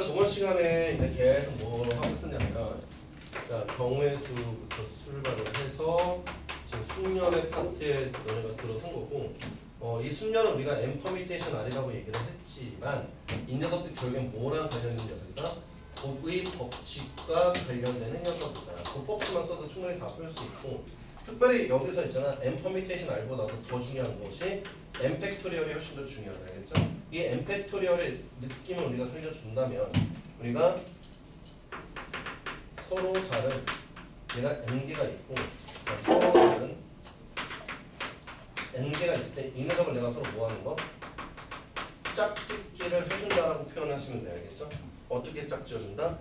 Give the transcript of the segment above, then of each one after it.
저번 시간에 이제 계속 뭐 하고 있었냐면, 자, 경우의 수부터 출발을 해서 지금 숙련의 파트에 너네가 들어선 거고, 이 숙련은 우리가 M 퍼미테이션 R이라고 얘기를 했지만, 이 녀석도 결국엔 뭐랑 관련 있는 녀석이다? 법의 법칙과 관련되는 녀석이다. 그 법칙만 써도 충분히 다 풀 수 있고, 특별히 여기서 있잖아, M 퍼미테이션 R보다도 더 중요한 것이 M 팩토리얼이 훨씬 더 중요하다. 알겠죠? 이 M 팩토리얼의 느낌을 우리가 살려준다면, 우리가 서로 다른 얘가 n개가 있고, 자, 서로 다른 n개가 있을 때 이 녀석을 내가 서로 뭐 하는 거? 짝짓기를 해준다라고 표현하시면 돼요. 알겠죠? 어떻게 짝지어준다?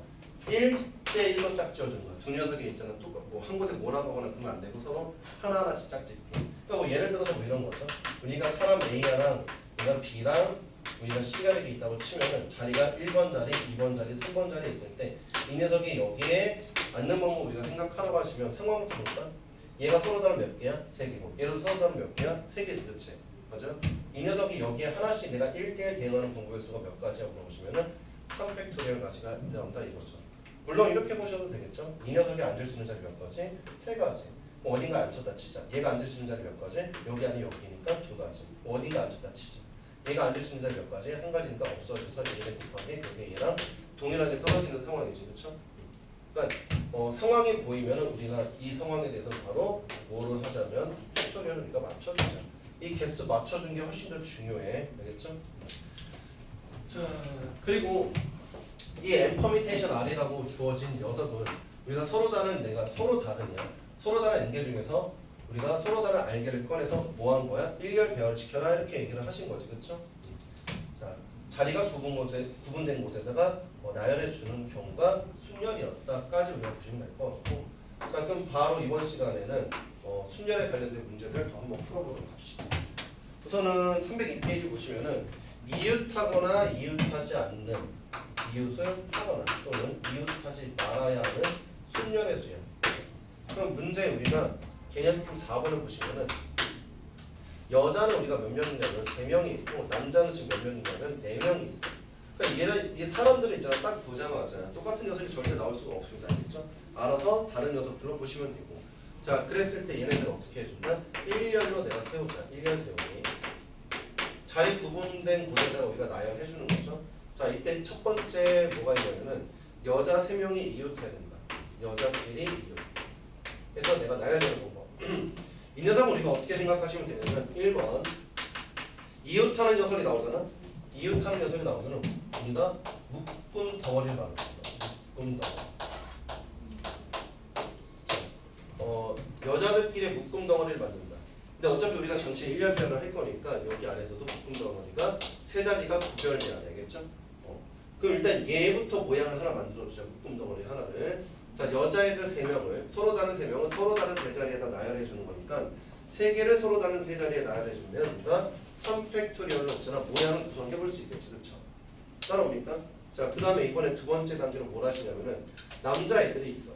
1대1로 짝지어준다. 두 녀석이 있잖아. 또 뭐 한 곳에 뭐라고 하거나 그러면 안 되고 서로 하나하나씩 짝짓기. 그러니까 뭐 예를 들어서 뭐 이런 거죠. 우리가 사람 A랑 우리가 B랑 우리가 C가 이렇게 있다고 치면은 자리가 1번 자리, 2번 자리, 3번 자리에 있을 때 이 녀석이 여기에 앉는 방법 우리가 생각하라고 하시면 상황부터 볼까? 얘가 서로 다른 몇 개야? 3개고 얘도 서로 다른 몇 개야? 3개지. 그치? 맞아? 이 녀석이 여기에 하나씩 내가 1대1 대응하는 방법의 수가 몇 가지야? 물어보시면은 3팩토리얼 가지가 나온다 이거죠. 물론 이렇게 보셔도 되겠죠? 이 녀석이 앉을 수 있는 자리 몇 가지? 3가지. 어딘가 앉혔다 치자. 얘가 앉을 수 있는 자리 몇 가지? 여기 아니 여기니까 2가지. 어딘가 앉혔다 치자. 얘가 앉을 수 있는 자리 몇 가지? 한 가지니까 없어져서 얘네 곱하기 그게 얘랑 동일하게 떨어지는 상황이지. 그렇죠? 그러니까 상황이 보이면은 우리가 이 상황에 대해서 바로 뭐를 하자면 팩토리얼을 우리가 맞춰주자. 이 개수 맞춰준 게 훨씬 더 중요해. 알겠죠? 자, 그리고 이 M 퍼미테이션 R이라고 주어진 녀석은 우리가 서로 다른 내가 서로 다른이야. 서로 다른 N개 중에서 우리가 서로 다른 R개를 꺼내서 뭐 한 거야? 1열 배열 지켜라 이렇게 얘기를 하신 거지. 그렇죠? 자, 자리가 구분된 곳에다가 나열해 주는 경우가 순열이었다까지 우리가 보시면 될 것 같고, 자, 그럼 바로 이번 시간에는 순열에 관련된 문제들 더 한번 풀어보도록 합시다. 우선은 302페이지 보시면은 이웃하거나 이웃하지 않는 이웃을 하거나 또는 이웃하지 말아야 하는 순열의 수야. 그럼 문제 우리가 개념품 4번을 보시면은 여자는 우리가 몇 명이냐면 3명이 있고 남자는 지금 몇 명이냐면 4명이 있어. 그러니까 얘는 이 사람들을 있잖아. 딱 보자마자 똑같은 녀석이 절대 나올 수가 없습니다. 알겠죠? 알아서 다른 녀석들로 보시면 되고. 자, 그랬을 때 얘네들 어떻게 해준다? 1년로 내가 세우자. 1년 세우기. 자리 구분된 곳에다가 우리가 나열해 주는 거죠. 자, 이때 첫 번째 뭐가 있냐면은 여자 3명이 이웃해야 된다. 여자끼리 이웃. 그래서 내가 나열되는 방법. 이 녀석은 우리가 어떻게 생각하시면 되냐면 1번 이웃하는 녀석이 나오잖아. 이웃하는 녀석이 나오면은 우리가 묶음 덩어리를 말합니다. 묶음 덩어리. 여자들끼리 묶음 덩어리를 만든다. 근데 어차피 우리가 전체 1년별을 할 거니까 여기 안에서도 묶음 덩어리가 세 자리가 구별돼야 되겠죠? 그럼 일단 얘부터 모양을 하나 만들어주자. 묶음 덩어리 하나를. 자, 여자애들 3명을 서로 다른 3명은 서로 다른 세 자리에다 나열해 주는 거니까 3개를 서로 다른 세 자리에 나열해 주면 우리가 3팩토리얼로 없잖아. 모양을 구성해 볼 수 있겠지. 그렇죠? 따라오니까? 자, 그 다음에 이번에 두 번째 단계로 뭘 하시냐면은 남자애들이 있어.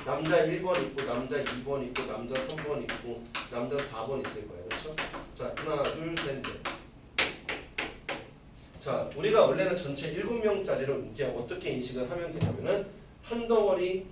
남자 1번 있고 남자 2번 있고 남자 3번 있고 남자 4번 있을 거예요. 그렇죠? 자, 하나 둘 셋 넷. 자, 우리가 원래는 전체 7명짜리를 이제 어떻게 인식을 하면 되냐면은 한 덩어리,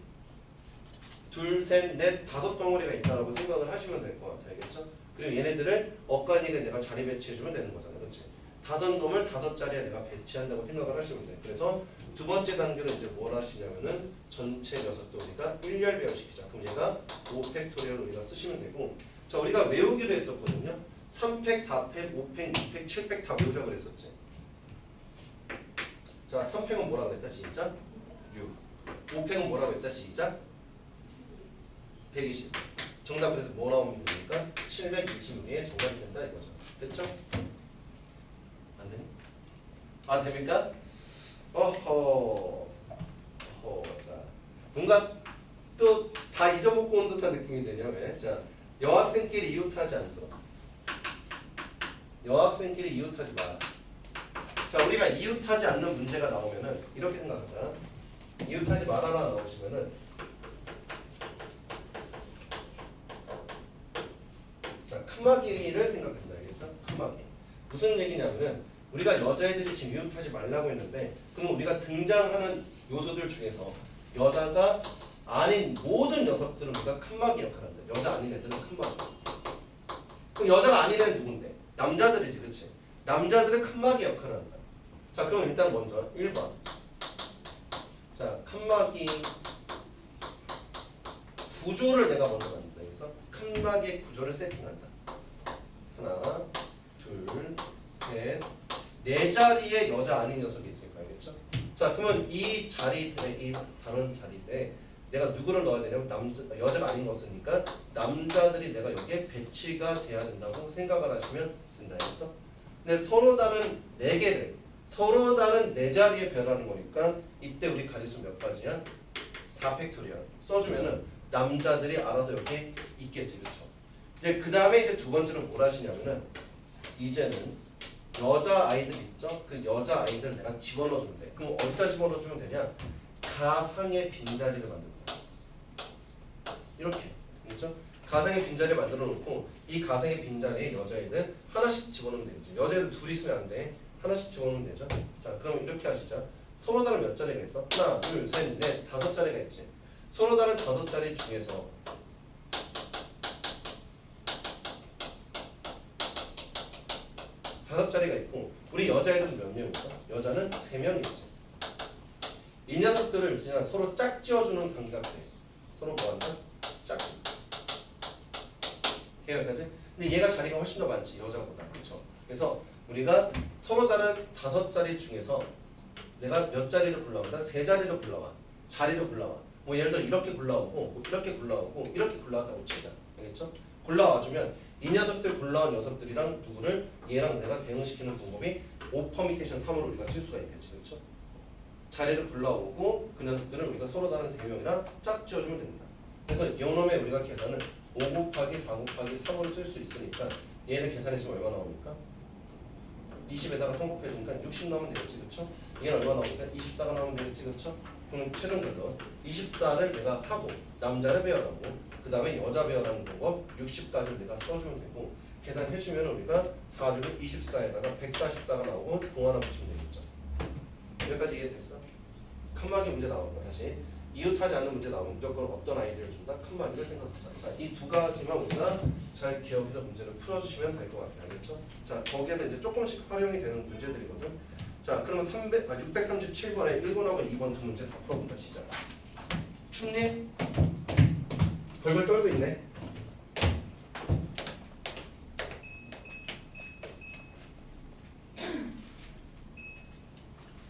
둘, 셋, 넷, 5덩어리가 있다라고 생각을 하시면 될 것 같아요. 알겠죠? 그리고 얘네들을 엇갈리게 내가 자리 배치해주면 되는 거잖아. 그렇지? 5놈을 5자리에 내가 배치한다고 생각을 하시면 돼. 그래서 두 번째 단계는 이제 뭘 하시냐면은 전체 녀석도 우리가 1열 배열시키자. 그럼 얘가 5팩토리얼 우리가 쓰시면 되고, 자, 우리가 외우기로 했었거든요. 3팩, 4팩, 5팩, 6팩, 7팩 다 외우자 그랬었지. 자, 3팩은 뭐라 그랬다? 시작. 6. 5팩은 뭐라 그랬다? 시작. 120. 정답 그래서 뭐 나오면 됩니까? 726의 정답이 된다 이거죠. 됐죠? 안 되니? 아, 됩니까? 자, 뭔가 또 다 잊어먹고 온 듯한 느낌이 되냐 왜? 자, 여학생끼리 이웃하지 않도록. 여학생끼리 이웃하지 마. 자, 우리가 이웃하지 않는 문제가 나오면은 이렇게 생각하자. 이웃하지 말아라 나오시면은 자, 칸막이를 생각합니다. 알겠죠? 칸막이. 무슨 얘기냐면은 우리가 여자애들이 지금 이웃하지 말라고 했는데 그럼 우리가 등장하는 요소들 중에서 여자가 아닌 모든 녀석들은 우리가 칸막이 역할을 한다. 여자 아닌 애들은 칸막이. 그럼 여자가 아닌 애는 누군데? 남자들이지, 그렇지? 남자들은 칸막이 역할을 한다. 자, 그럼 일단 먼저 1번. 자, 칸막이 구조를 내가 먼저 만든다. 그래서 칸막이의 구조를 세팅한다. 하나, 둘, 셋, 네 자리에 여자 아닌 녀석이 있을 거 알겠죠? 자, 그러면 이 자리들에, 이 다른 자리에 내가 누구를 넣어야 되냐면 여자가 아닌 것이니까 남자들이 내가 여기에 배치가 돼야 된다고 생각을 하시면 된다 했어. 근데 서로 다른 네 개를 서로 다른 네 자리에 배열하는 거니까 이때 우리 가지수 몇 가지야? 4팩토리얼 써주면은 남자들이 알아서 여기 있겠지, 그렇죠? 이제 그 다음에 이제 두 번째로 뭘 하시냐면은 이제는 여자 아이들 있죠? 그 여자 아이들 내가 집어넣어주면 돼. 그럼 어디다 집어넣어주면 되냐? 가상의 빈자리를 만든다. 이렇게, 그렇죠? 가상의 빈자리를 만들어 놓고 이 가상의 빈자리에 여자애들 하나씩 집어넣으면 되겠죠. 여자애들 둘이 있으면 안 돼. 하나씩 집어넣으면 되죠. 자, 그럼 이렇게 하시자. 서로 다른 몇 자리가 있어? 하나, 둘, 셋, 넷, 5자리가 있지. 서로 다른 5자리 중에서 다섯 자리가 있고 우리 여자애들은 몇 명 있어? 여자는 3명 있지. 이 녀석들을 그냥 서로 짝지어주는 관계가 돼. 서로 뭐한다? 짝지. 여기까지? 근데 얘가 자리가 훨씬 더 많지, 여자보다. 그렇죠? 그래서 우리가 서로 다른 5자리 중에서 내가 몇 자리를 골라온다? 3자리를 골라와. 자리를 골라와. 뭐 예를 들어 이렇게 골라오고 뭐 이렇게 골라오고 이렇게 골라왔다고 치자. 알겠죠? 골라와주면 이 녀석들 골라온 녀석들이랑 누구를 얘랑 내가 대응시키는 방법이 5퍼미테이션 3으로 우리가 쓸 수가 있겠지. 그렇죠? 자리를 골라오고 그 녀석들을 우리가 서로 다른 3명이랑 짝 지어주면 됩니다. 그래서 이놈의 우리가 계산은 5 곱하기 4 곱하기 3으로 쓸 수 있으니까 얘를 계산해주면 얼마 나옵니까? 20에다가 3 곱해주니까 60 나오면 되겠지. 그렇죠? 얘는 얼마 나오니까 24가 나오면 되겠지. 그렇죠? 그럼 최종 결론 24를 내가 하고 남자를 배열하고 그 다음에 여자 배열하는 방법 60까지 내가 써주면 되고 계산해주면 우리가 4주를 24에다가 144가 나오고 공 하나 붙이면 되겠죠. 여기까지 이해됐어? 칸막이 문제 나오는 거 다시 이웃하지 않는 문제 나오면 무조건 어떤 아이디어를 준다? 칸막이를 생각하자. 자, 이 두 가지만 우리가 잘 기억해서 문제를 풀어주시면 될 것 같아요. 알겠죠? 자, 거기에서 이제 조금씩 활용이 되는 문제들이거든. 자, 그러면 637번에 1번하고 2번 두 문제 다 풀어본다. 시작. 춥니? 벌벌 떨고 있네.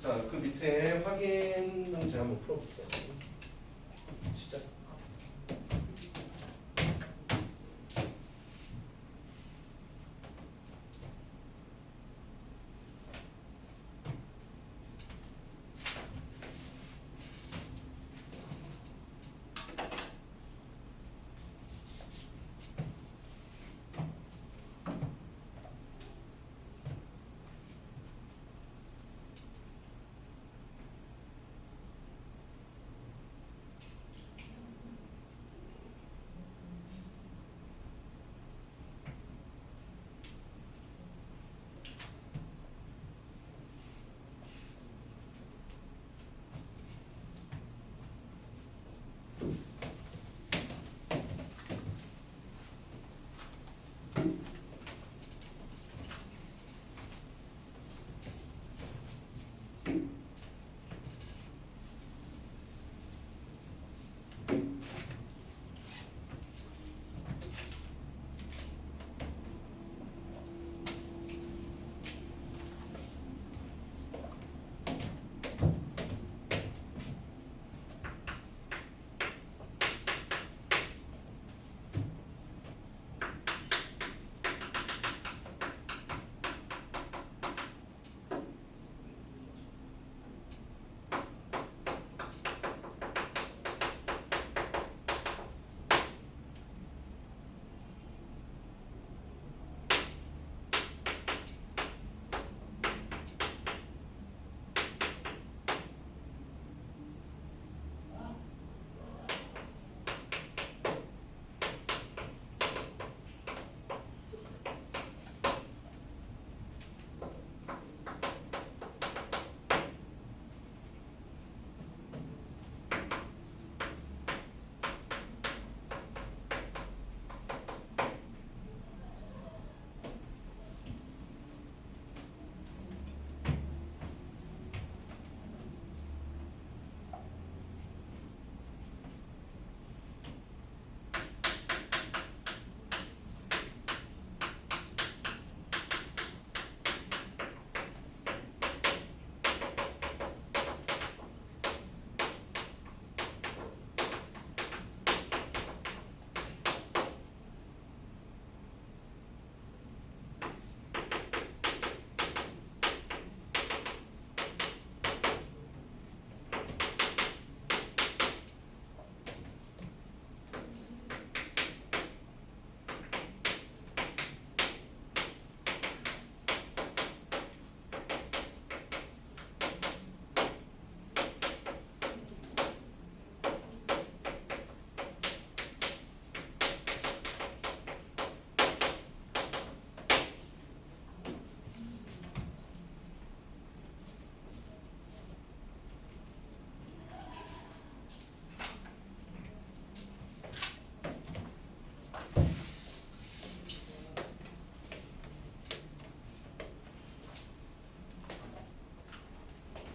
자, 그 밑에 확인 문제 한번 풀어볼게요. 시작.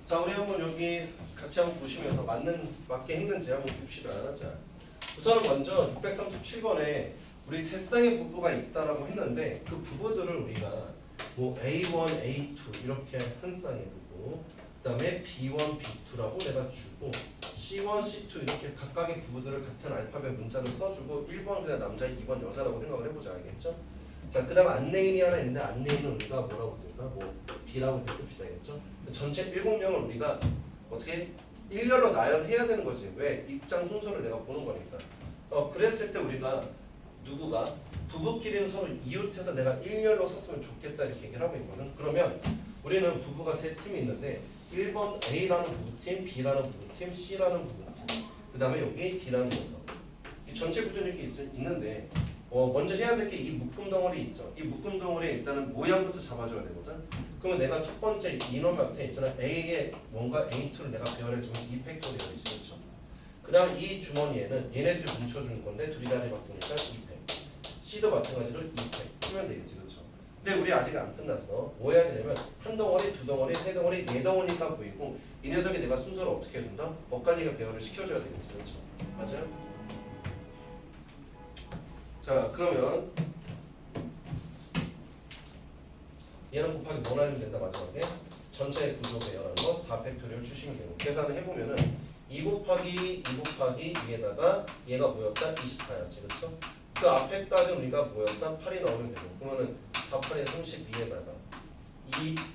자, 우리 한번 여기 같이 한번 보시면서 맞게 했는지 한번 봅시다. 자, 우선은 먼저 637번에 우리 세 쌍의 부부가 있다라고 했는데 그 부부들을 우리가 뭐 A1, A2 이렇게 한 쌍의 부부, 그다음에 B1, B2라고 내가 주고 C1, C2 이렇게 각각의 부부들을 같은 알파벳 문자를 써주고 1번 그냥 남자, 2번 여자라고 생각을 해보자. 알겠죠? 자, 그 다음 안내인이 하나 있는데 안내인은 우리가 뭐라고 쓸까? 뭐 D라고 씁시다. 알겠죠? 전체 7명을 우리가 어떻게 일렬로 나열해야 되는 거지. 왜? 입장 순서를 내가 보는 거니까. 그랬을 때 우리가 누구가 부부끼리는 서로 이웃해서 내가 일렬로 섰으면 좋겠다 이렇게 얘기를 하고 있거든. 그러면 우리는 부부가 세 팀이 있는데 1번 A라는 부부팀, B라는 부부팀, C라는 부부팀, 그 다음에 여기 D라는 녀석. 이 전체 구조는 이렇게 있는데 먼저 해야 될 게 이 묶음 덩어리 있죠. 이 묶음 덩어리에 일단은 모양부터 잡아줘야 되거든. 그러면 내가 첫 번째 인원 마트에 있잖아. A에 뭔가 A2를 내가 배열해주면 이 팩토리가 되지. 그렇죠? 그 다음 이 주머니에는 얘네들이 뭉쳐주는 건데 둘이 자리 바꾸니까 2팩. C도 마찬가지로 2팩 쓰면 되겠지. 그렇죠? 근데 우리 아직 안 끝났어. 뭐 해야 되냐면 한 덩어리, 두 덩어리, 세 덩어리, 네 덩어리가 보이고 이 녀석이 내가 순서를 어떻게 해준다? 엇갈리게 배열을 시켜줘야 되겠지. 그렇죠? 맞아요? 자, 그러면 얘는 곱하기 뭐 나누면 된다. 마지막에 전체 구조 배열하는 거 4팩토리얼 주시면 되고 계산을 해보면은 2 곱하기 2 곱하기 2에다가 얘가 뭐였다? 24였지. 그렇죠? 그 앞에까지 우리가 뭐였다? 8이 나오면 되고 그러면은 4, 8에 32에다가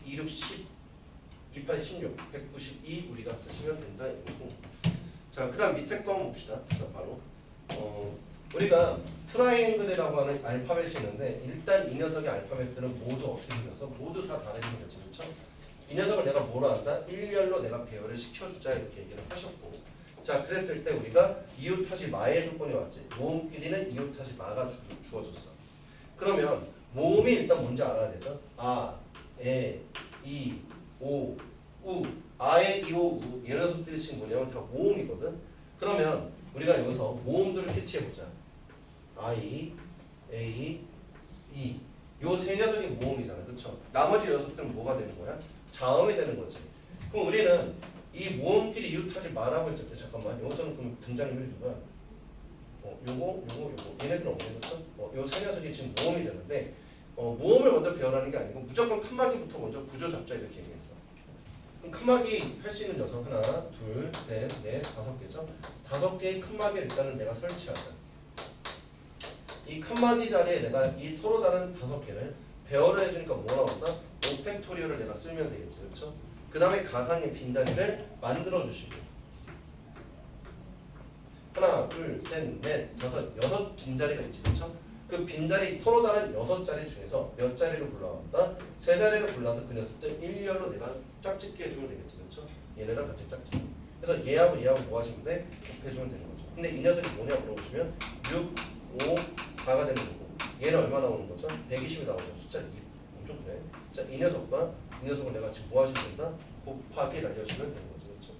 2, 6, 10 2, 8, 16 192 우리가 쓰시면 된다 이거고. 자, 그 다음 밑에 거 한번 봅시다. 자, 바로 우리가 트라이앵글이라고 하는 알파벳이 있는데 일단 이 녀석의 알파벳들은 모두 어떻게 생겼어? 모두 다 다르게 생겼지. 그렇죠? 이 녀석을 내가 뭐로 한다? 일렬로 내가 배열을 시켜주자 이렇게 얘기를 하셨고, 자, 그랬을 때 우리가 이웃하지 마의 조건이 왔지. 모음끼리는 이웃하지 마가 주어졌어. 그러면 모음이 일단 뭔지 알아야 되죠. 아, 에, 이, 오, 우. 아에, 이, 오, 우. 이 녀석들이 지금 뭐냐면 다 모음이거든. 그러면 우리가 여기서 모음들을 캐치해보자. I, A, E. 요 세 녀석이 모음이잖아. 그쵸? 나머지 녀석들은 뭐가 되는 거야? 자음이 되는 거지. 그럼 우리는 이 모음끼리 이웃하지 말라고 했을 때 잠깐만 여기서는 그럼 등장인물이 누구야? 요거 얘네들은 없네. 그쵸? 요 세 녀석이 지금 모음이 되는데 모음을 먼저 배열하는 게 아니고 무조건 칸막이부터 먼저 구조 잡자 이렇게 얘기했어. 그럼 칸막이 할 수 있는 녀석 하나, 둘, 셋, 넷, 5개죠? 5개의 칸막이를 일단은 내가 설치하자. 이 칸막이 자리에 내가 이 서로 다른 5개를 배열을 해주니까 뭐 나온다? 5팩토리얼을 내가 쓰면 되겠지. 그렇죠? 그 다음에 가상의 빈자리를 만들어 주시고 하나, 둘, 셋, 넷, 6 빈자리가 있지. 그렇죠? 그 빈자리 서로 다른 6자리 중에서 몇 자리를 골라온다? 3자리를 골라서 그 녀석들 일렬로 내가 짝짓기 해주면 되겠지. 그렇죠? 얘네랑 같이 짝짓기. 그래서 얘하고 뭐 하시면 돼? 곱해주면 되는 거죠. 근데 이 녀석이 뭐냐 물어보시면 6, 5, 4가 되는 거고 얘는 얼마 나오는 거죠? 120이 나오죠. 숫자 2. 엄청 크네. 자, 이 녀석과 이 녀석을 내가 지금 뭐 하시면 된다? 곱하기 날려주면 되는 거죠. 그렇죠?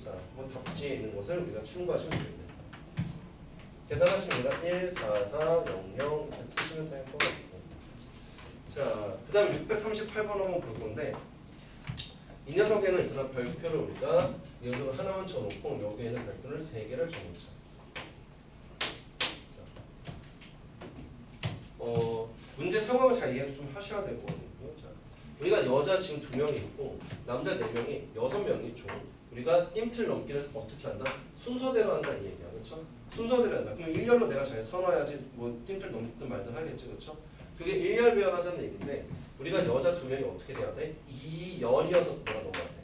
자, 뭐 답지에 있는 것을 우리가 참고하시면 됩니다. 계산하시면 됩니다. 1, 4, 4, 0, 0 이렇게 쓰시면 될 것 같고. 자, 그 다음 638번 한번 볼 건데 이 녀석에는 있잖아 별표를 우리가 여기로 하나만 쳐놓고 여기에는 별표를 3개를 쳐놓자. 문제 상황을 잘 이해를 좀 하셔야 될 거거든요. 자, 우리가 여자 지금 2명이 있고 남자 4명이 6명이 총 우리가 띠틀 넘기를 어떻게 한다? 순서대로 한다 이 얘기야. 그렇죠? 순서대로 한다. 그럼 일렬로 내가 잘 써놔야지 뭐 띠틀 넘든 말든 하겠지. 그렇죠? 그게 일렬 배열하자는 얘기인데 우리가 여자 2명이 어떻게 돼야 돼? 2연이어서 뭐가 넘어야 돼.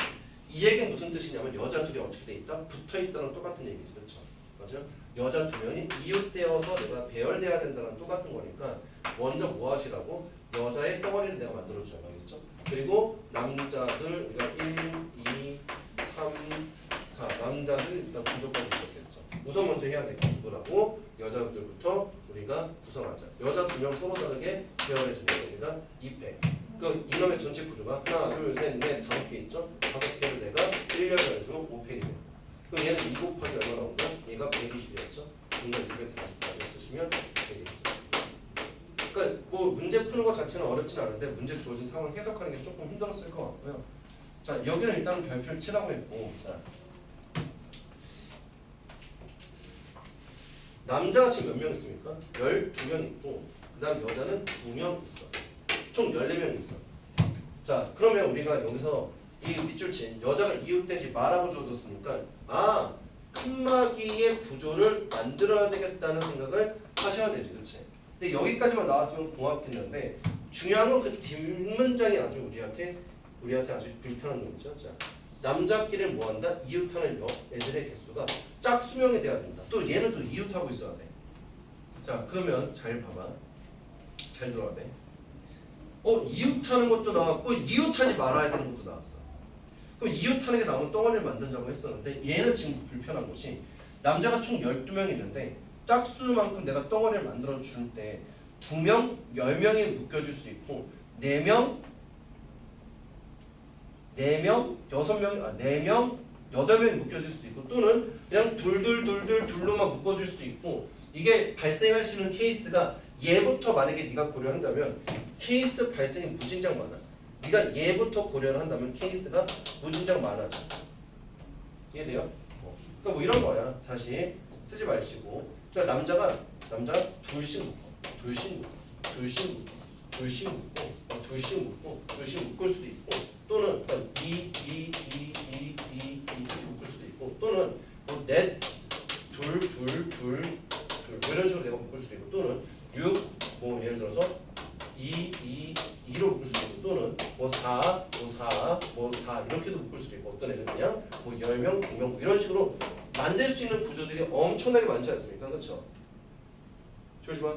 이 얘기는 무슨 뜻이냐면 여자 둘이 어떻게 돼 있다? 붙어 있다는 똑같은 얘기지. 그렇죠? 맞아요? 여자 2명이 이웃되어서 내가 배열돼야 된다는 똑같은 거니까 먼저 뭐 하시라고? 여자의 덩어리를 내가 만들어줘야 되겠죠? 그리고 남자들 우리가 1, 2, 3, 4 남자들 일단 구조까지 있었겠죠. 우선 먼저 해야 될 게 누구라고? 여자들부터 우리가 구성하자. 여자 2명 서로 다르게 배열해주는 겁니다. 2팩. 그 이놈의 전체 구조가 하나, 둘, 셋, 넷, 5개 있죠? 5개를 내가 1년에서 5팩이에요. 그럼 얘는 2 곱하기 얼마 나온다? 얘가 120이었죠? 분명 240까지 쓰시면 되겠죠. 그러니까 뭐 문제 푸는 것 자체는 어렵진 않은데 문제 주어진 상황을 해석하는 게 조금 힘들었을 것 같고요. 자, 여기는 일단 별표를 치라고 했고, 자, 남자가 지금 몇 명 있습니까? 12명 있고, 그 다음 여자는 2명 있어. 총 14명 있어. 자, 그러면 우리가 여기서 이 밑줄 친 여자가 이웃돼지 말하고 줘줬으니까, 아, 칸막이의 구조를 만들어야 되겠다는 생각을 하셔야 되지, 그렇지? 근데 여기까지만 나왔으면 고맙겠는데, 중요한 건 그 뒷문장이 아주 우리한테 아주 불편한 놈이죠. 자, 남자끼리 뭐한다? 이웃하는 애들의 개수가 짝수명이 돼야 된다. 또 얘는 또 이웃하고 있어야 돼. 자, 그러면 잘 봐봐. 잘 들어야 돼. 이웃하는 것도 나왔고 이웃하지 말아야 되는 것도 나왔어. 그럼 이웃하는 게 나오면 덩어리를 만들자고 했었는데 얘는 지금 불편한 것이 남자가 총 12명 있는데 짝수만큼 내가 덩어리를 만들어 줄 때 2명, 10명이 묶여줄 수 있고 4명, 6명, 8명이 묶여질 수도 있고 또는 그냥 둘로만 묶어줄 수도 있고 이게 발생할 수 있는 케이스가 얘부터 만약에 네가 고려한다면 케이스 발생이 무진장 많아. 네가 얘부터 고려를 한다면 케이스가 무진장 많아져. 이해돼요? 그러니까 뭐 이런 거야. 다시 쓰지 마시고 그러니까 남자가 둘씩 묶을 수도 있고 또는 이렇게 묶을 수도 있고 또는 뭐 넷, 둘 이런 식으로 내가 묶을 수도 있고 또는 6, 뭐 예를 들어서 2로 묶을 수도 있고 또는 뭐 4 이렇게도 묶을 수도 있고 어떤 애는 그냥 뭐 10명, 2명 뭐 이런 식으로 만들 수 있는 구조들이 엄청나게 많지 않습니까? 그렇죠? 조심하.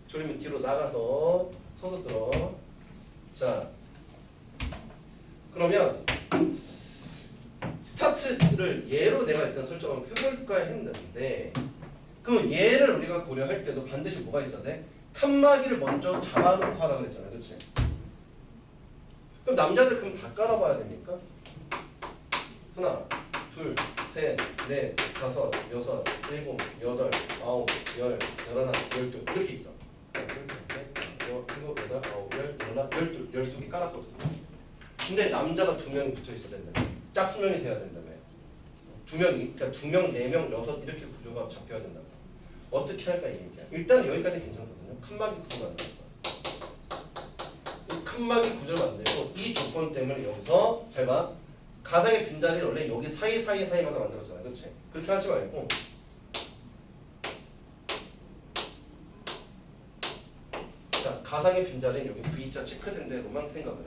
조림이 뒤로 나가서 서서 들어. 자, 그러면 스타트를 얘로 내가 일단 설정을 해볼까 했는데 그럼 얘를 우리가 고려할 때도 반드시 뭐가 있어야 돼? 칸막이를 먼저 잡아놓고 하라 그랬잖아, 그렇지? 그럼 남자들 그럼 다 깔아봐야 됩니까? 하나, 둘, 셋, 넷, 다섯, 여섯, 일곱, 여덟, 아홉, 열, 열하나, 열두 이렇게 있어. 일곱, 여덟, 아홉, 열, 열하나, 열두 12개 깔았거든. 근데 남자가 2명이 붙어 있어야 된다며. 짝수명이 돼야 된다며. 2명이, 그러니까 2명, 4명, 6 이렇게 구조가 잡혀야 된다고. 어떻게 할까 이 얘기야. 일단 여기까지 괜찮거든요. 칸막이 구조 만들었어. 이 칸막이 구조를 만들고 이 조건 때문에 여기서 잘 봐. 가상의 빈자리를 원래 여기 사이마다 만들었잖아, 그렇지? 그렇게 하지 말고 자 가상의 빈자리는 여기 V자 체크된 대로만 생각을 해.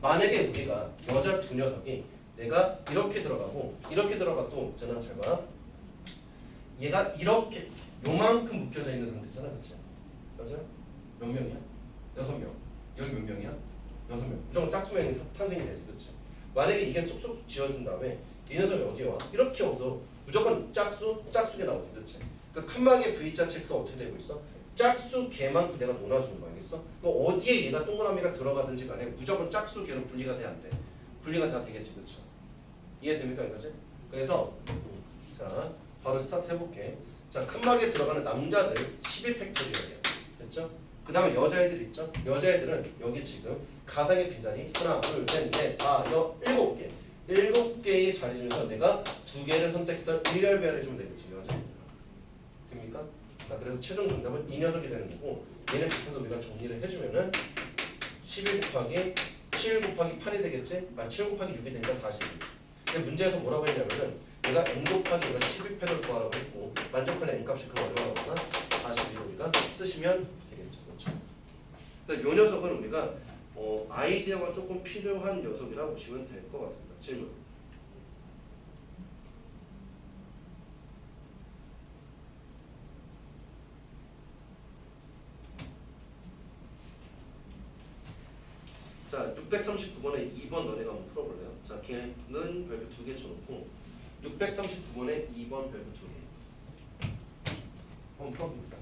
만약에 우리가 여자 2녀석이 내가 이렇게 들어가고 이렇게 들어가도 있잖아, 잘 봐. 얘가 이렇게 요만큼 묶여져 있는 상태잖아, 그렇지? 맞아요? 몇 명이야? 6명. 여기 몇 명이야? 6명. 무조건 짝수명이 탄생이 되지, 그렇지? 만약에 이게 쏙쏙 지어준 다음에 이 녀석이 어디에 와? 이렇게 와도 무조건 짝수게 나오지, 그렇지? 그 칸막이의 V자 체크가 어떻게 되고 있어? 짝수 개만큼 내가 놀아주는 거 알겠어? 뭐 어디에 얘가 동그라미가 들어가든지 간에 무조건 짝수 개로 분리가 돼야 안 돼. 분리가 다 되겠지, 그렇죠? 이해됩니까, 여기까지? 그래서 자 바로 스타트 해볼게. 자 칸막이에 들어가는 남자들 12팩토리얼이야, 됐죠? 그 다음에 여자애들 있죠? 여자애들은 여기 지금 가상의 빈자리 하나, 둘, 셋, 넷, 다, 7개 7개의 자리 중에서 내가 2개를 선택해서 일렬배를 해주면 되겠지, 여자애들. 됩니까? 자 그래서 최종 정답은 이 녀석이 되는 거고 얘는 밑에서 우리가 정리를 해주면은 11 곱하기 7 곱하기 8이 되겠지? 7 곱하기 6이 되니까 40. 근데 문제에서 뭐라고 했냐면은 얘가 n 곱하기 얘가 12팩을 구하라고 했고 만족하는 n 값이 그럼 얼마나 나오나? 40을 우리가 쓰시면 되겠죠, 그렇죠? 그래서 이 녀석은 우리가 아이디어가 조금 필요한 녀석이라고 보시면 될 것 같습니다. 질문. 자, 639번에 2번 너네가 한번 풀어볼래요? 자, 걔는 별표 2개 쳐놓고 639번에 2번 별표 2개 한번 풀어봅니다.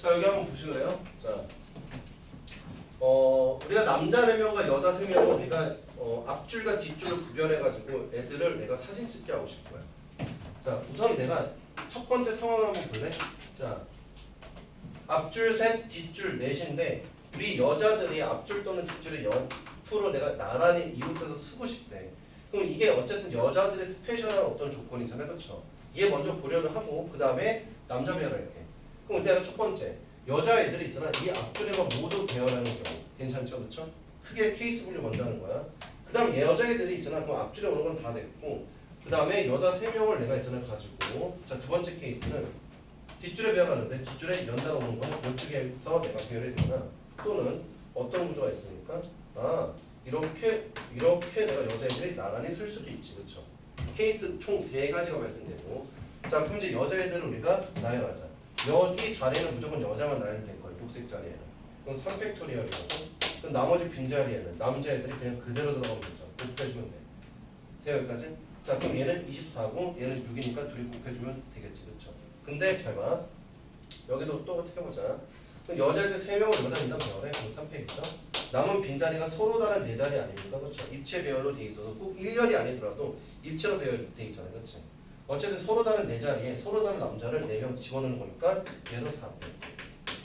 자 여기 한번 보실래요? 자, 우리가 남자 4명과 여자 3명을 우리가 앞줄과 뒷줄을 구별해가지고 애들을 내가 사진 찍게 하고 싶은 거야. 자, 우선 내가 첫 번째 상황을 한번 볼래? 자, 앞줄 셋, 뒷줄 넷인데 우리 여자들이 앞줄 또는 뒷줄을 옆으로 내가 나란히 이웃해서 쓰고 싶대. 그럼 이게 어쨌든 여자들의 스페셜한 어떤 조건이잖아요, 그렇죠? 얘 먼저 고려를 하고 그 다음에 남자 배열할게. 그럼 내가 첫 번째 여자애들이 있잖아. 이 앞줄에만 모두 배열하는 경우 괜찮죠, 그렇죠? 크게 케이스 분류 먼저 하는 거야. 그 다음 여자애들이 있잖아. 그럼 앞줄에 오는 건 다 됐고 그 다음에 여자 3명을 내가 있잖아 가지고 자, 두 번째 케이스는 뒷줄에 배열하는데 뒷줄에 연달아 오는 건 이쪽에서 내가 배열해야 되나 또는 어떤 구조가 있습니까? 아 이렇게 내가 여자애들이 나란히 쓸 수도 있지, 그렇죠? 케이스 총 3가지가 발생되고 자 그럼 이제 여자애들을 우리가 나열하자. 여기 자리에는 무조건 여자만 나열될 거예요. 녹색 자리에는. 그럼 3팩토리얼이고 그럼 나머지 빈자리에는 남자애들이 그냥 그대로 들어가면 되죠. 곱해주면 돼. 돼요 여기까지? 자 그럼 얘는 24고 얘는 6이니까 둘이 곱해주면 되겠지, 그렇죠? 근데 잘 봐. 여기도 또 해보자. 그럼 여자애들 3명을 여기다 인다 배열해. 그럼 3팩이죠. 남은 빈자리가 서로 다른 4자리 아닙니까? 그렇죠? 입체 배열로 돼 있어서 꼭 1열이 아니더라도 입체로 배열돼 있잖아요. 그렇지? 어쨌든 서로 다른 4자리에 서로 다른 남자를 4명 집어넣는 거니까 얘도 4팩.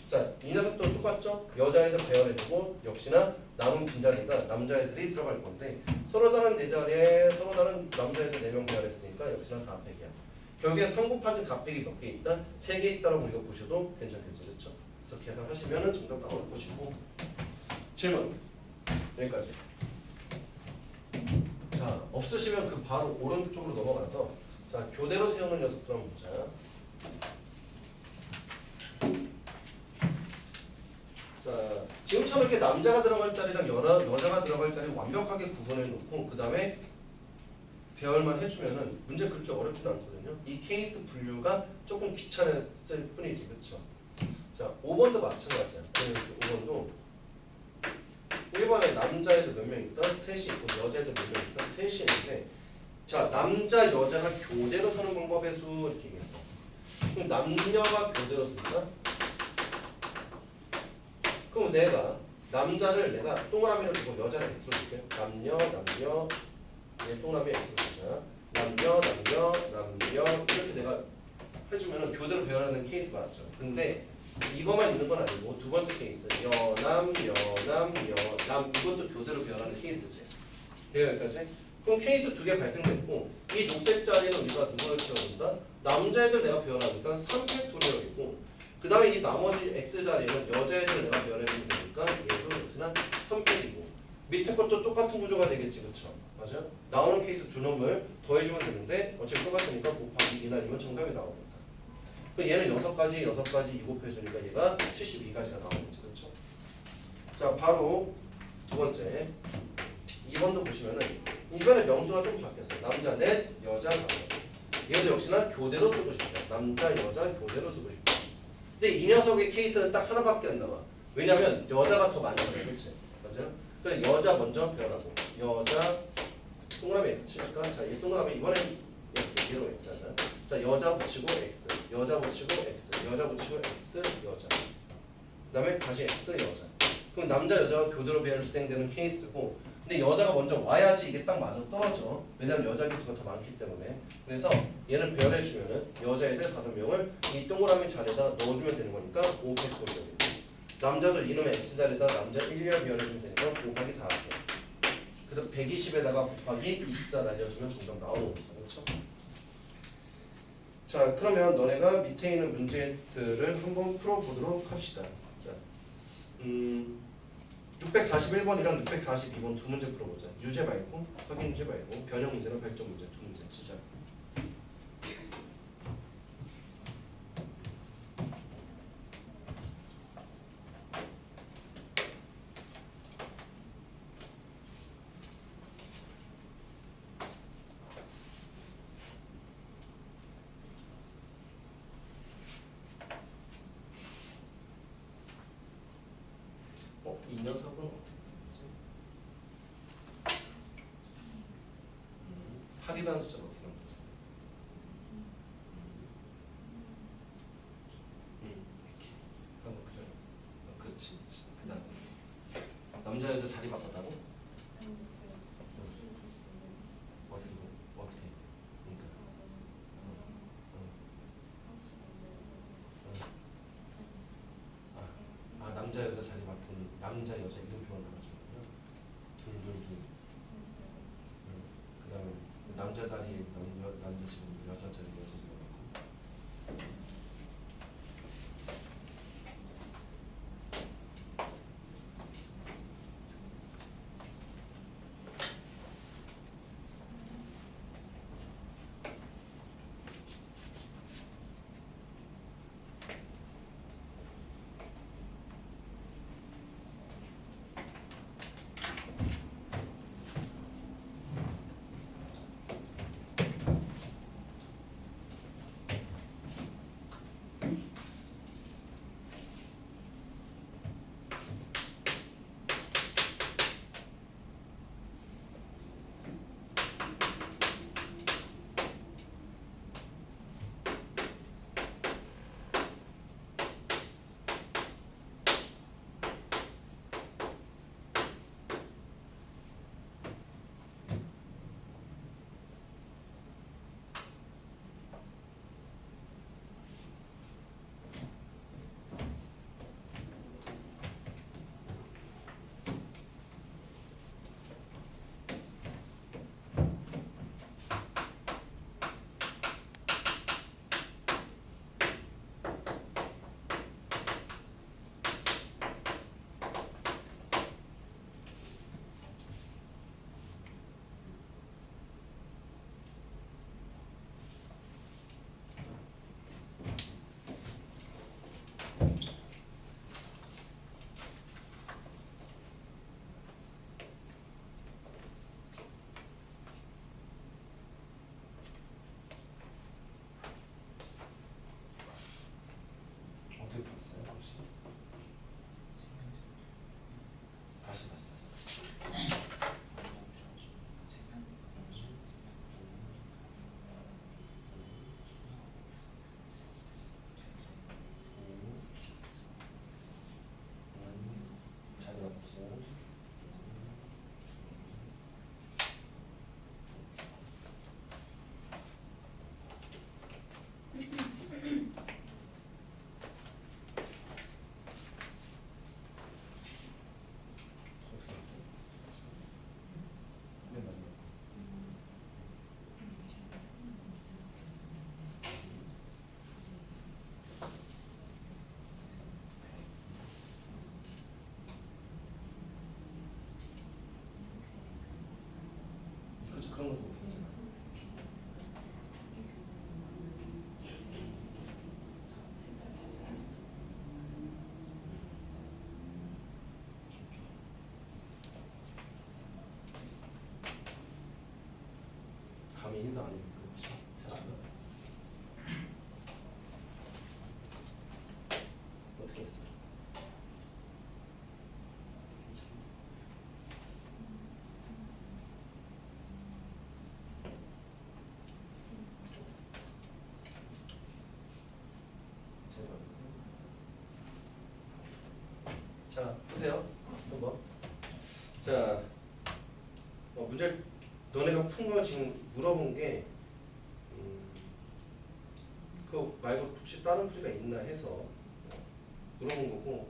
자, 이 녀석도 똑같죠? 여자애들 배열해주고 역시나 남은 빈자리가 남자애들이 들어갈 건데 서로 다른 4자리에 서로 다른 남자애들 4명 배열했으니까 역시나 4팩이야. 결국에 3 곱하기 4팩이 몇 개 있다? 3개 있다라고 우리가 보셔도 괜찮겠죠, 그렇죠? 그래서 계산하시면은 정답 나올 것이고. 질문 여기까지. 자, 없으시면 그 바로 오른쪽으로 넘어가서 자, 교대로 세우는 녀석들 한번 보자. 자, 지금처럼 이렇게 남자가 들어갈 자리랑 여자가 들어갈 자리 완벽하게 구분해 놓고 그 다음에 배열만 해주면은 문제 그렇게 어렵진 않거든요. 이 케이스 분류가 조금 귀찮았을 뿐이지, 그렇죠? 자, 5번도 마찬가지야. 5번도 1번에 남자애들 몇 명 있다? 셋이 있고 여자애들 몇 명 있다? 셋이 있는데 자, 남자 여자가 교대로 서는 방법의 수 이렇게 얘기했어. 그럼 남녀가 교대로 쓴다? 그럼 내가 남자를 내가 동그라미로 두고 여자를 X로 줄게. 남녀 얘 동그라미 X로 주자. 남녀 이렇게 내가 해주면은 교대로 배열하는 케이스 맞죠? 근데 이것만 있는 건 아니고 두 번째 케이스 여남 이것도 교대로 배열하는 케이스지. 돼요 여기까지? 그럼 케이스 2개 발생됐고 이 녹색 자리는 우리가 누구를 채워준다? 남자애들 내가 배열하니까 3팩토리얼이고 그 다음에 이 나머지 X 자리는 여자애들 내가 배열해주면 되니까 얘도 역시나 3팩이고 밑에 것도 똑같은 구조가 되겠지, 그쵸? 맞아요? 나오는 케이스 2놈을 더해주면 되는데 어차피 똑같으니까 곱하기 2는 아니면 정답이 나옵니다. 그럼 얘는 6가지 2 곱해주니까 얘가 72가지가 나오겠지, 그쵸? 자, 바로 두 번째 2번도 보시면은 이번에 명수가 좀 바뀌었어요. 남자 넷, 여자 남자. 얘도 역시나 교대로 쓰고 싶다. 남자, 여자 교대로 쓰고 싶다. 근데 이 녀석의 케이스는 딱 하나밖에 안 나와. 왜냐면 여자가 더 많잖아요, 그렇지? 맞아요? 그래서 여자 먼저 배열하고 여자 동그라미 X 칠까? 자, 얘 동그라미 이번엔 X, 얘로 X 하자. 자, 여자 붙이고 X, 여자 붙이고 X, 여자 붙이고 X, 여자. 그 다음에 다시 X, 여자. 그럼 남자, 여자가 교대로 배열 수행되는 케이스고 근데 여자가 먼저 와야지 이게 딱 맞아 떨어져. 왜냐면 여자 개수가 더 많기 때문에. 그래서 얘는 배열해주면은 여자애들 5명을 이 동그라미 자리에다 넣어주면 되는 거니까 5팩토리얼이고 남자도 이놈의 X 자리에다 남자 1열 배열해주면 되니까 곱하기 4팩. 그래서 120에다가 곱하기 24 날려주면 정답 나오는 거죠. 그렇죠? 자, 그러면 너네가 밑에 있는 문제들을 한번 풀어보도록 합시다. 자, 641번이랑 642번 두 문제 풀어보자. 유제 말고, 확인 유제 말고, 변형 문제랑 발전 문제 두 문제 시작. 이 녀석은 어떻게 되지? 8이라는 숫자를 어떻게 만들었어? 이렇게 한 자리 바꿨다고? 아니 같이 될수 있는 어떻게? 그러니까 혹시 남자 여자 자리 바꾸는 남자 여자 이름표가 나와주는구나. 둘둘둘. 그다음에 남자 자리 남자 지금 여자 자리 여자 지금 바꾸고. 어떻게 봤어요 혹시? 다시 봤어요. 자리 바꿨어요. 어떻게 했어요? 맨 마지막 거. 그렇죠. 그런 것도 없었어요. 감이 1도 안 오니까 혹시 잘안 나? 어떻게 했어요? 자, 보세요. 한번. 자, 문제를 너네가 푼 거 지금 물어본 게 그거 말고 혹시 다른 풀이가 있나 해서 물어본 거고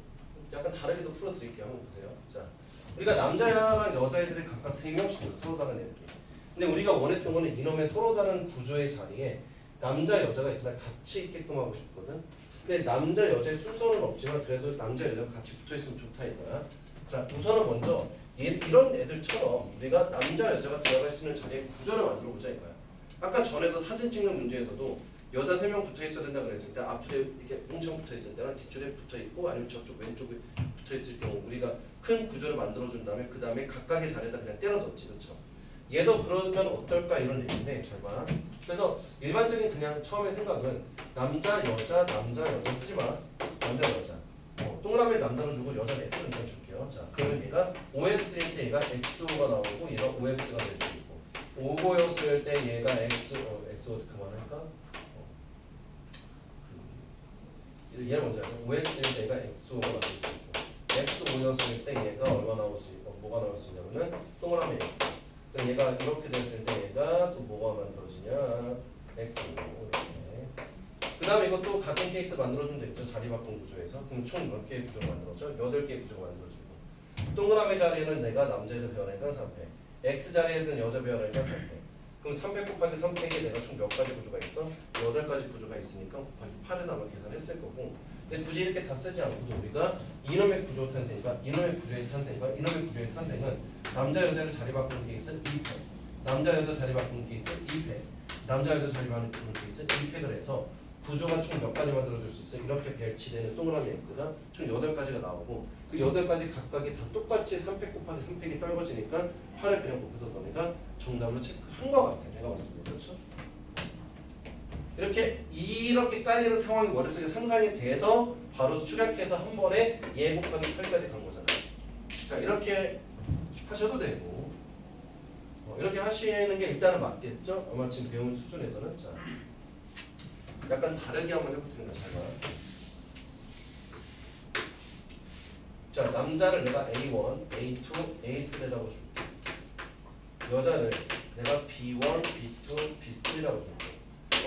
약간 다르게도 풀어드릴게요. 한번 보세요. 자, 우리가 남자랑 여자애들이 각각 3명씩 서로 다른 애들이. 근데 우리가 원했던 거는 이놈의 서로 다른 구조의 자리에 남자 여자가 있으나 같이 있게끔 하고 싶거든. 근데 남자 여자의 순서는 없지만 그래도 남자 여자가 같이 붙어 있으면 좋다 이거야. 자, 우선은 먼저 이런 애들처럼 우리가 남자 여자가 들어갈 수 있는 자리에 구조를 만들어 보자 이거야. 아까 전에도 사진 찍는 문제에서도 여자 3명 붙어 있어야 된다 그랬을 때 앞줄에 이렇게 뭉청 붙어 있을 때랑 뒷줄에 붙어 있고 아니면 저쪽 왼쪽에 붙어 있을 경우 우리가 큰 구조를 만들어 준 다음에 그 다음에 각각의 자리에다 그냥 때려 넣었지, 그렇죠? 얘도 그러면 어떨까 이런 얘기인데 잘 봐. 그래서 일반적인 그냥 처음에 생각은 남자 여자 쓰지 마. 남자 여자. 동그라미 남자로 주고 여자는 X를 일단 줄게요. 자, 그러면 얘가 OX일 때 얘가 XO가 나오고 얘가 OX가 될 수 있고 5고였을 때 얘가 XO 그만할까? 얘를 먼저 하죠. OX일 때 얘가 XO가 나올 수 있고 X5였을 때 얘가 얼마 나올 수 있고 뭐가 나올 수 있냐면은 동그라미 x. 그럼 얘가 이렇게 됐을 때 얘가 또 뭐가 만들어지냐? x고 이렇게. 그 다음에 이것도 같은 케이스 만들어주면 되겠죠. 자리 바꾼 구조에서. 그럼 총 몇 개의 구조가 만들어져? 8개의 구조가 만들어지고. 동그라미 자리에는 내가 남자애들 배워내니까 3패. x 자리에는 여자 배워내니까 3패. 그럼 3패 곱하기 3패에 내가 총 몇 가지 구조가 있어? 8가지 구조가 있으니까 곱하기 8에다 아마 계산했을 거고. 근데 굳이 이렇게 다 쓰지 않고도 우리가 이놈의 구조 탄생과 이놈의 구조의 탄생과 이놈의 구조의 탄생은 남자 여자를 자리 바꾸는 케이스 2패, 남자 여자 자리 바꾸는 케이스 2패, 남자 여자 자리 바꾸는 케이스 2패를 해서 구조가 총 몇 가지 만들어줄 수 있어? 이렇게 배치되는 동그라미 x가 총 8가지가 나오고 그 8가지 각각이 다 똑같이 3패 곱하기 3팩이 떨궈지니까 8을 그냥 곱해서 너네가 정답으로 체크한 것 같아. 내가 봤을 때. 그렇죠? 이렇게 깔리는 상황이 머릿속에 상상이 돼서 바로 추락해서 한 번에 얘 곱하기 8까지 간 거잖아요. 자, 이렇게 하셔도 되고 이렇게 하시는 게 일단은 맞겠죠? 아마 지금 배운 수준에서는. 자, 약간 다르게 한번 해볼 테니까 잘 봐. 자, 남자를 내가 A1, A2, A3라고 줄게. 여자를 내가 B1, B2, B3라고 줄게.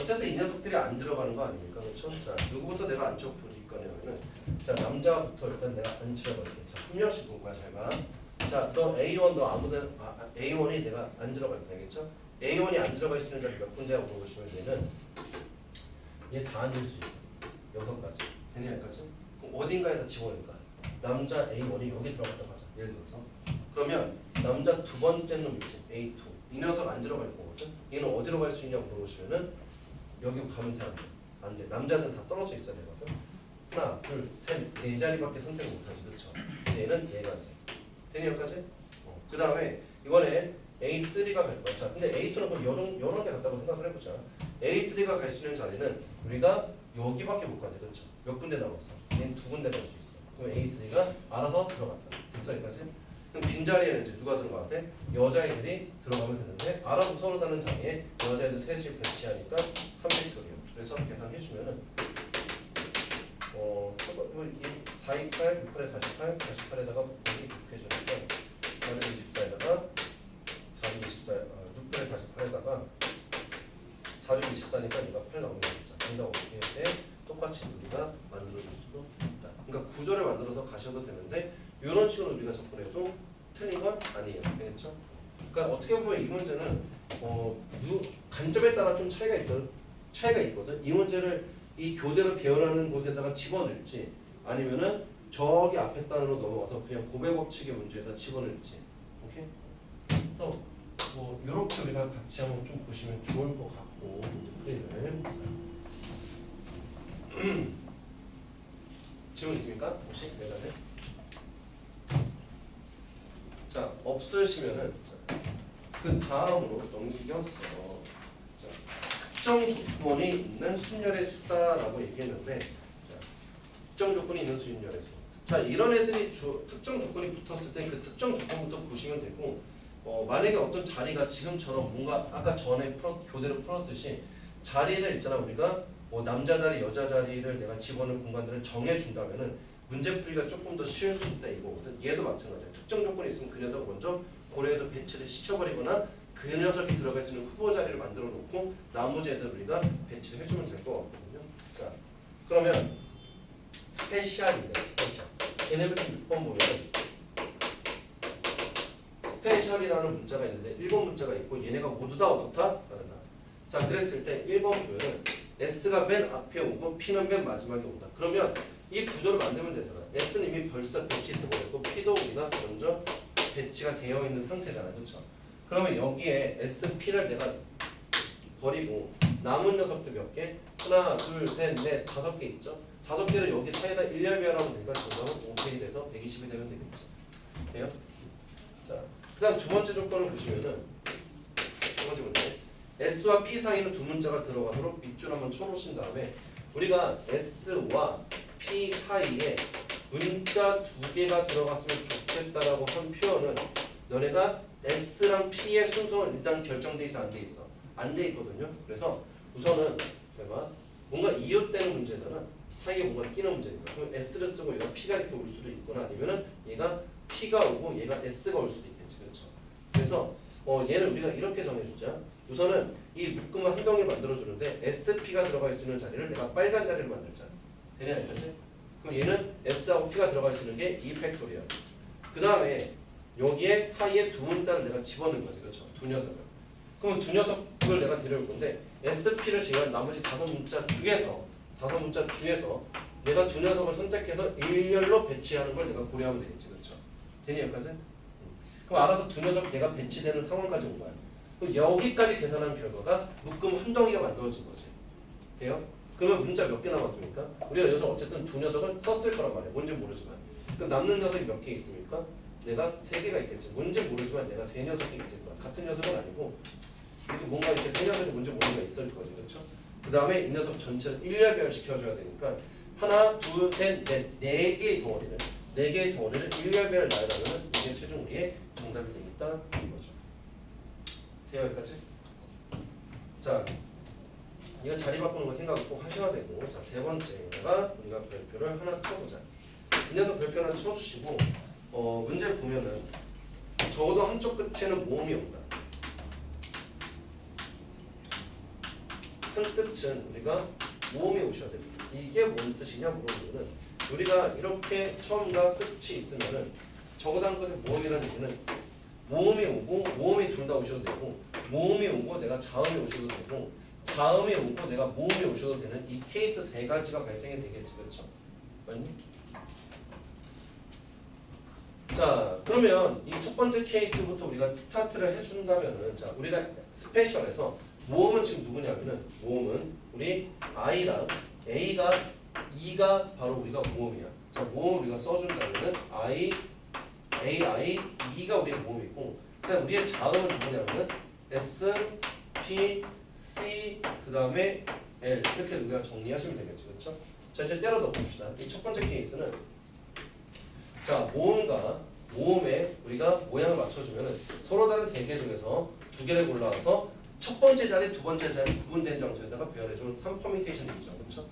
어차피 이 녀석들이 안 들어가는 거 아닙니까? 그렇죠? 자, 누구부터 내가 안 쳐버릴 거냐면은 자, 남자부터 일단 내가 안 쳐버릴게. 자, 한 명씩 볼 거야. 잘 봐. 자, 너 A1 너 아무데나 A1이 내가 안 들어갈 거야. 알겠죠? A1이 안 들어가 있는 자리 몇 군데라고 물어보시면 얘는 얘 다 앉을 수 있어. 6가지. 되니 여기까지? 그럼 어딘가에다 집어넣을 거야. 남자 A1이 여기 들어갔다고 하자. 예를 들어서. 그러면 남자 두 번째 놈 있지. A2. 이 녀석 안 들어갈 거거든. 얘는 어디로 갈 수 있냐고 물어보시면은 여기 가면 돼. 안 돼. 남자들은 다 떨어져 있어야 되거든. 하나, 둘, 셋, 네 자리밖에 선택을 못하지. 그렇죠? 얘는 얘가지. 되니 여기까지? 그 다음에 이번에 A3가 갈 거야. 자, 근데 A2는 그럼 여러 개 같다고 생각을 해보자. A3가 갈 수 있는 자리는 우리가 여기밖에 못 가지. 그렇죠? 몇 군데 남았어? 얘는 2군데 갈 수 있어. 그럼 A3가 알아서 들어갔다. 됐어 여기까지? 그럼 빈자리에는 이제 누가 들어가야 돼? 여자애들이 들어가면 되는데 알아서 서로 다른 자리에 여자애들 셋이 배치하니까 3팩토리얼. 그래서 계산해주면은 428, 6분의 48, 48에다가 곱하기 6 해주니까 424에다가 424, 6분의 48에다가 424니까 얘가 8 나오는 거죠. 정답 어떻게 할 때 똑같이 우리가 만들어줄 수도 있다. 그러니까 구조를 만들어서 가셔도 되는데 이런 식으로 우리가 접근해도 틀린 건 아니에요. 알겠죠? 그러니까 어떻게 보면 이 문제는 간접에 따라 좀 차이가 있거든. 이 문제를 이 교대로 배열하는 곳에다가 집어넣을지 아니면은 저기 앞에 단으로 넘어가서 그냥 고배 법칙의 문제에다 집어넣을지. 오케이? 그래서 뭐 이렇게 우리가 같이 한번 좀 보시면 좋을 것 같고 플레이를 질문 있습니까? 혹시 내가네. 자, 없으시면은 그 다음으로 넘겨서 자, 특정 조건이 있는 순열의 수다라고 얘기했는데 자, 특정 조건이 있는 순열의 수. 자, 이런 애들이 특정 조건이 붙었을 때 그 특정 조건부터 보시면 되고 만약에 어떤 자리가 지금처럼 뭔가 아까 전에 교대로 풀었듯이 자리를 있잖아 우리가 남자 자리, 여자 자리를 내가 집어넣은 공간들을 정해준다면은 문제풀이가 조금 더 쉬울 수 있다 이거거든. 얘도 마찬가지야. 특정 조건이 있으면 그 녀석 먼저 고려해서 배치를 시켜버리거나 그 녀석이 들어갈 수 있는 후보 자리를 만들어 놓고 나머지 애들 우리가 배치를 해주면 될 것 같거든요. 자, 그러면 스페셜인데 스페셜. 걔네부터 6번 보면 스페셜이라는 문자가 있는데 1번 문자가 있고 얘네가 모두 다 어떻다? 다르다. 자, 그랬을 때 1번 보면은 S가 맨 앞에 오고 P는 맨 마지막에 온다. 그러면 이 구조를 만들면 되잖아. S는 이미 벌써 배치되고 있고 P도 우리가 먼저 배치가 되어 있는 상태잖아. 그렇죠? 그러면 여기에 S, P를 내가 버리고 남은 녀석들 몇 개? 하나, 둘, 셋, 넷, 5개 있죠? 5개를 여기 사이에다 일렬배열하면 되니까 정답은 5K 돼서 120이 되면 되겠죠? 돼요? 자, 그 다음 두 번째 조건을 보시면은 두 번째 문제 S와 P 사이는 두 문자가 들어가도록 밑줄 한번 쳐놓으신 다음에 우리가 S와 P 사이에 문자 2개가 들어갔으면 좋겠다라고 한 표현은 너네가 S랑 P의 순서는 일단 결정돼 있어 안 돼 있어? 안 돼 있거든요. 그래서 우선은 내가 뭔가 이웃되는 문제잖아. 사이에 뭔가 끼는 문제니까 그럼 S를 쓰고 얘가 P가 이렇게 올 수도 있거나 아니면은 얘가 P가 오고 얘가 S가 올 수도 있겠지. 그렇죠? 그래서 얘는 우리가 이렇게 정해주자. 우선은 이 묶음을 한 덩이 만들어주는데 SP가 들어가 있는 자리를 내가 빨간 자리를 만들자. 되냐 이거지? 그럼 얘는 S하고 P가 들어가 있는 게 2팩토리얼. 그 다음에 여기에 사이에 두 문자를 내가 집어넣은 거지. 그렇죠? 두 녀석을. 그럼 두 녀석을 내가 데려올 건데 SP를 제외한 나머지 다섯 문자 중에서 내가 두 녀석을 선택해서 일렬로 배치하는 걸 내가 고려하면 되겠지. 그렇죠? 되니 여기까지? 그럼 알아서 두 녀석 내가 배치되는 상황까지 온 거야. 그럼 여기까지 계산한 결과가 묶음 한 덩이가 만들어진 거지. 돼요? 그러면 문자 몇 개 남았습니까? 우리가 여기서 어쨌든 두 녀석을 썼을 거란 말이야. 뭔지 모르지만. 그럼 남는 녀석이 몇 개 있습니까? 내가 세 개가 있겠지. 뭔지 모르지만 내가 세 녀석이 있을 거야. 같은 녀석은 아니고 이게 뭔가 이렇게 세 녀석이 뭔지 모르는 게 있을 거지. 그렇죠? 그 다음에 이 녀석 전체를 일렬별 시켜줘야 되니까 하나, 둘, 셋, 넷, 네 개의 덩어리를 일렬별 나열하면 이게 최종 우리의 정답이 되겠다 이거죠. 돼요 여기까지? 자, 이거 자리 바꾸는 거 생각 꼭 하셔야 되고, 자, 세 번째가 우리가 별표를 하나 쳐보자. 이 녀석 별표 하나 쳐주시고, 문제 보면은 적어도 한쪽 끝에는 모음이 온다. 한 끝은 우리가 모음이 오셔야 됩니다. 이게 뭔 뜻이냐 물어보면은 우리가 이렇게 처음과 끝이 있으면은 적어도 한 끝에 모음이라는 얘기는 모음이 오고 모음이 둘 다 오셔도 되고 모음이 오고 내가 자음이 오셔도 되고 자음이 오고 내가 모음이 오셔도 되는 이 케이스 세 가지가 발생이 되겠지. 그렇죠? 맞니? 자, 그러면 이 첫 번째 케이스부터 우리가 스타트를 해준다면은, 자, 우리가 스페셜에서 모음은 지금 누구냐면은, 모음은 우리 I랑 A가 2가 바로 우리가 모음이야. 자, 모음을 우리가 써준다면은 I, AI, 2가 우리의 모음이고, 그다음 우리의 자음은 누구냐면은 S, P, C, 그 다음에 L 이렇게 우리가 정리하시면 되겠지, 그렇죠? 자, 이제 때려 넣어봅시다. 이 첫 번째 케이스는, 자, 모음과 모음에 우리가 모양을 맞춰주면은 서로 다른 세 개 중에서 두 개를 골라서 첫 번째 자리, 두 번째 자리 구분된 장소에다가 배열해주면 3퍼미테이션 되죠, 그렇죠?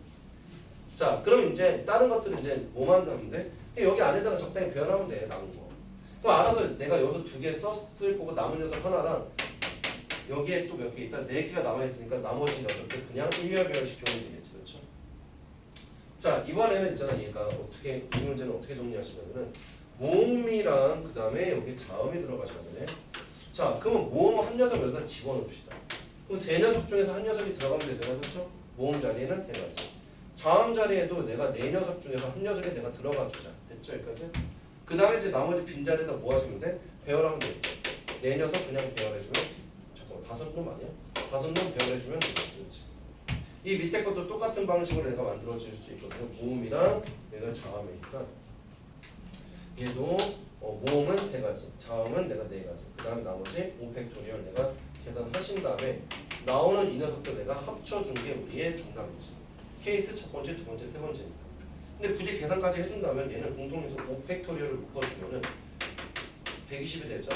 자, 그럼 이제 다른 것들은 이제 뭐만 하면 돼? 여기 안에다가 적당히 배열하면 돼, 남은 거. 그럼 알아서 내가 여기서 두 개 썼을 거고 남은 녀석 하나랑 여기에 또 몇 개 있다, 네 개가 남아있으니까 나머지 녀석들 그냥 일렬 배열시켜면 되겠지, 그렇죠? 자, 이번에는 있잖아, 얘가 어떻게, 이 문제는 어떻게 정리하시냐면은 모음이랑 그 다음에 여기 자음이 들어가셔야 되네. 자, 그러면 모음 한 녀석 여기다 집어넣읍시다. 그럼 세 녀석 중에서 한 녀석이 들어가면 되잖아요, 그렇죠? 모음 자리에는 세 가지. 자음 자리에도 내가 네 녀석 중에서 한 녀석에 내가 들어가 주자. 됐죠, 여기까지? 그 다음에 이제 나머지 빈 자리에다 뭐 하시면 돼? 배열하면 돼. 네 녀석 그냥 배열해주면, 잠깐만, 다섯 놈 아니야? 다섯 놈 배열해주면 되겠지. 이 밑에 것도 똑같은 방식으로 내가 만들어질 수 있거든요. 모음이랑 얘가 자음이니까 얘도 모음은 세 가지, 자음은 내가 네 가지, 그 다음에 나머지 5팩토리얼 내가 계산하신 다음에 나오는 이 녀석도 내가 합쳐준 게 우리의 정답이지. 케이스 첫 번째, 두 번째, 세 번째니까. 근데 굳이 계산까지 해준다면 얘는 공통에서 5팩토리얼을 묶어주면은 120이 되죠.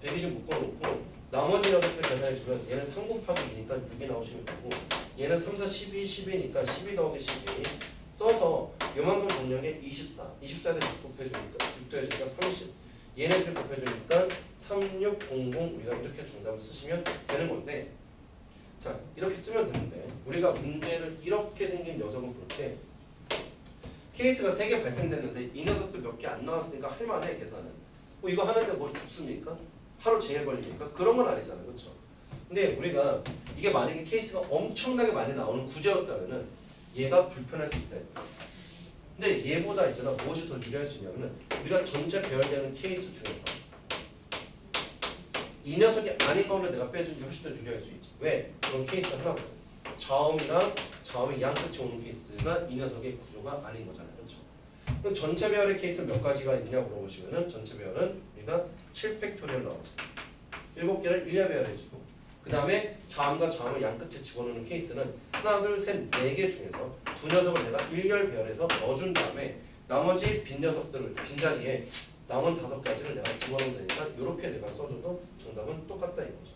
120 묶어놓고 나머지 녀석들 계산해주면 얘는 3 곱하기 2니까 6이 나오시면 되고 얘는 3, 4, 12, 10이니까 12 더하기 12 써서 요만큼 정량에 24 24대 6 곱해주니까 6 더해주니까 30 얘네들 곱해주니까 3600 우리가 이렇게 정답을 쓰시면 되는 건데, 자, 이렇게 쓰면 되는데 우리가 문제를 이렇게 생긴 녀석을 볼 때 케이스가 3개 발생됐는데 이 녀석들 몇 개 안 나왔으니까 할만해. 계산은 뭐 이거 하는데 뭐 죽습니까? 하루 종일 걸립니까? 그런 건 아니잖아요, 그렇죠? 근데 우리가 이게 만약에 케이스가 엄청나게 많이 나오는 구제였다면은 얘가 불편할 수 있다. 근데 얘보다 있잖아, 무엇이 더 유리할 수 있냐면은 우리가 전체 배열되는 케이스 중에서 이 녀석이 아닌 거는 내가 빼준 게 훨씬 더 유리할 수 있지. 왜? 그런 케이스 하나거든. 자음이랑 자음의 양끝이 오는 케이스가 이 녀석의 구조가 아닌 거잖아요, 그렇죠? 그럼 전체 배열의 케이스 몇 가지가 있냐고 물어보시면은 전체 배열은 우리가 7팩토리얼 나오죠. 7개를 1렬 배열해주고 그 다음에 자음과 자음을 양끝에 집어넣는 케이스는 하나, 둘, 셋, 4개 중에서 두 녀석을 내가 1렬 배열해서 넣어준 다음에 나머지 빈 녀석들을 빈자리에 남은 5가지를 내가 집어넣으면 되니까 이렇게 내가 써줘도 정답은 똑같다 이거죠.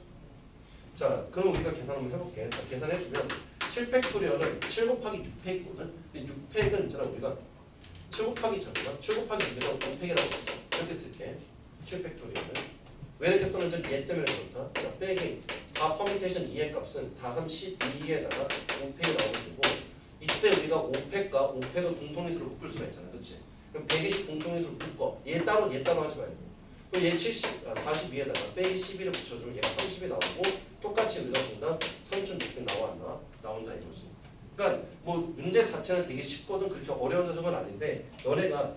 자, 그럼 우리가 계산 한번 해볼게. 자, 계산해주면 7팩토리얼은 7 곱하기 6팩 있거든. 근데 6팩은 있잖아, 우리가 7 곱하기 7 곱하기 6팩이라고 5팩이라고 했죠. 이렇게 쓸게. 7팩토리얼을. 왜 이렇게 썼는지 얘 때문에 그렇다. 자, 빼기 4 퍼미테이션 2의 값은 4, 3, 12에다가 5팩이 나오면 되고 이때 우리가 5팩과 5팩을 공통인수로 묶을 수가 있잖아. 그렇지? 그럼 120 공통인수로 묶어. 얘 따로 하지 말고. 그럼 얘 42에다가 빼기 12를 붙여주면 얘가 30이 나오고 똑같이 읽어준다. 선춘 느낌 나온다 이거지. 그러니까 뭐 문제 자체는 되게 쉽거든. 그렇게 어려운 녀석은 아닌데 너네가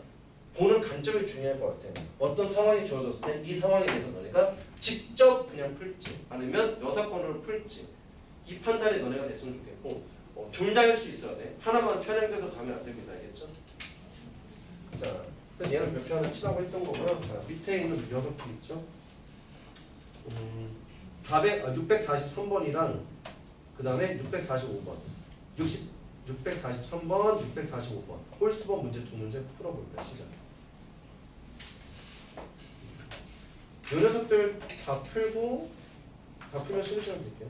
보는 관점이 중요할 것 같아. 어떤 상황이 주어졌을 때 이 상황에 대해서 너네가 직접 그냥 풀지 아니면 여사건으로 풀지 이 판단이 너네가 됐으면 좋겠고 둘 다일 수 있어야 돼. 하나만 편향돼서 가면 안 됩니다. 알겠죠? 자, 그래서 얘는 몇 편을 치라고 했던 거고요. 자, 밑에 있는 6개 있죠? 643번이랑 그 다음에 645번 643번, 645번 홀수번 문제 두 문제 풀어볼게요. 시작. 이 녀석들 다 풀고 다 풀면 쉬는 시간 드릴게요.